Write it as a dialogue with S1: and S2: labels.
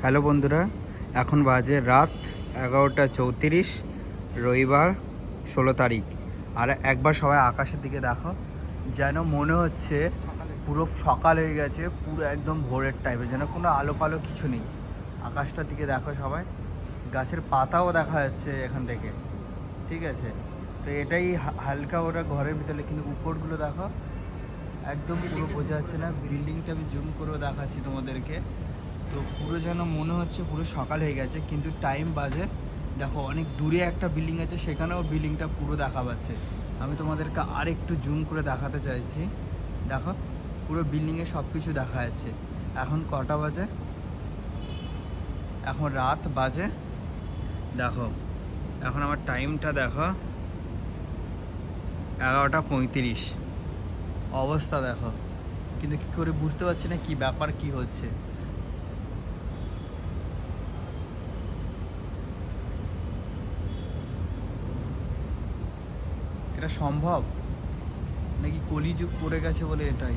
S1: Hello বন্ধুরা, এখন বাজে রাত 11:34, রবিবার 16 তারিখ। আর একবার সবাই আকাশের দিকে দেখো, যেন মনে হচ্ছে পুরো সকাল হয়ে গেছে, পুরো একদম ভোরের টাইপের, যেন কোনো আলো পালো কিছু নেই। আকাশটার দিকে দেখো সবাই, গাছের পাতাও দেখা যাচ্ছে এখান থেকে, ঠিক আছে? তো এটাই হালকা ওরা ঘরের ভিতরে, কিন্তু উপরগুলো দেখো একদম পুরো বোঝা যাচ্ছে না। বিল্ডিংটা আমি জুম করেও দেখাচ্ছি তোমাদেরকে। তো পুরো যেন মনে হচ্ছে পুরো সকাল হয়ে গেছে, কিন্তু টাইম বাজে দেখো অনেক দূরে একটা বিল্ডিং আছে, সেখানেও বিল্ডিংটা পুরো দেখা পাচ্ছে। আমি তোমাদেরকে আর একটু জুম করে দেখাতে চাইছি। দেখো পুরো বিল্ডিংয়ে সব কিছু দেখা যাচ্ছে। এখন কটা বাজে? এখন রাত বাজে, দেখো এখন আমার টাইমটা দেখো 11:35। অবস্থা দেখো, কিন্তু কী করে বুঝতে পারছি না কি ব্যাপার, কি হচ্ছে। এটা সম্ভব নাকি কলিযুগ পড়ে গেছে বলে এটাই?